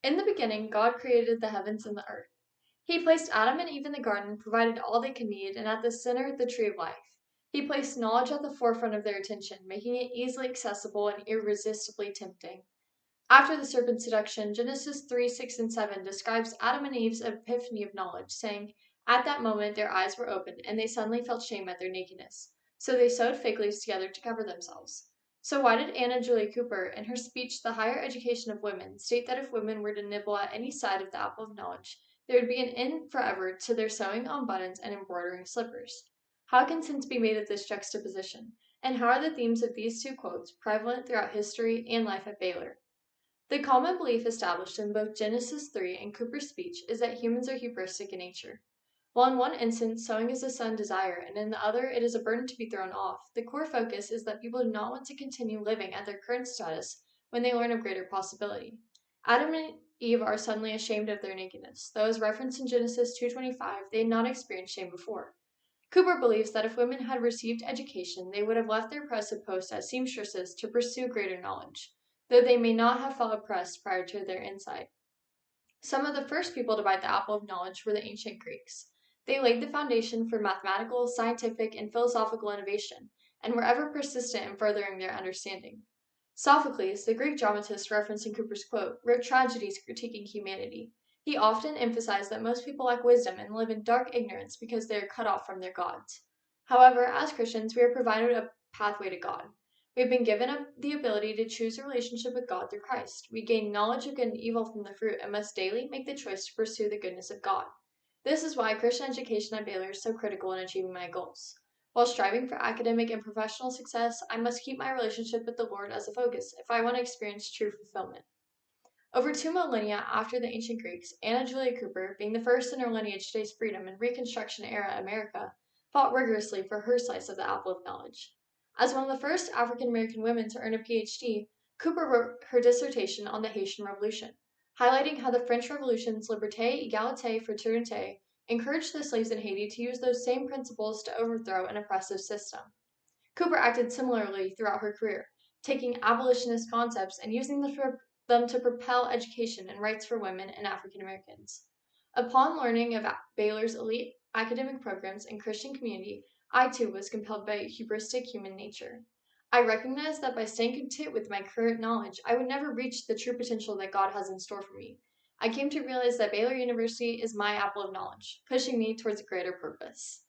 In the beginning, God created the heavens and the earth. He placed Adam and Eve in the garden, provided all they could need, and at the center, the tree of life. He placed knowledge at the forefront of their attention, making it easily accessible and irresistibly tempting. After the serpent's seduction, Genesis 3, 6, and 7 describes Adam and Eve's epiphany of knowledge, saying, "At that moment their eyes were opened, and they suddenly felt shame at their nakedness. So they sewed fig leaves together to cover themselves." So why did Anna Julia Cooper, in her speech The Higher Education of Women, state that if women were to nibble at any side of the apple of knowledge, there would be an end forever to their sewing on buttons and embroidering slippers? How can sense be made of this juxtaposition? And how are the themes of these two quotes prevalent throughout history and life at Baylor? The common belief established in both Genesis 3 and Cooper's speech is that humans are hubristic in nature. While in one instance sowing is a sudden desire, and in the other it is a burden to be thrown off, the core focus is that people do not want to continue living at their current status when they learn of greater possibility. Adam and Eve are suddenly ashamed of their nakedness, though as referenced in Genesis 2:25, they had not experienced shame before. Cooper believes that if women had received education, they would have left their oppressive post as seamstresses to pursue greater knowledge, though they may not have felt oppressed prior to their insight. Some of the first people to bite the apple of knowledge were the ancient Greeks. They laid the foundation for mathematical, scientific, and philosophical innovation, and were ever persistent in furthering their understanding. Sophocles, the Greek dramatist referenced in Cooper's quote, wrote tragedies critiquing humanity. He often emphasized that most people lack wisdom and live in dark ignorance because they are cut off from their gods. However, as Christians, we are provided a pathway to God. We have been given the ability to choose a relationship with God through Christ. We gain knowledge of good and evil from the fruit and must daily make the choice to pursue the goodness of God. This is why Christian education at Baylor is so critical in achieving my goals. While striving for academic and professional success, I must keep my relationship with the Lord as a focus if I want to experience true fulfillment. Over 2 millennia after the ancient Greeks, Anna Julia Cooper, being the first in her lineage to taste freedom in Reconstruction era America, fought rigorously for her slice of the apple of knowledge. As one of the first African American women to earn a PhD, Cooper wrote her dissertation on the Haitian Revolution, highlighting how the French Revolution's liberté, égalité, fraternité encouraged the slaves in Haiti to use those same principles to overthrow an oppressive system. Cooper acted similarly throughout her career, taking abolitionist concepts and using them to propel education and rights for women and African Americans. Upon learning of Baylor's elite academic programs and Christian community, I too was compelled by hubristic human nature. I recognized that by staying content with my current knowledge, I would never reach the true potential that God has in store for me. I came to realize that Baylor University is my apple of knowledge, pushing me towards a greater purpose.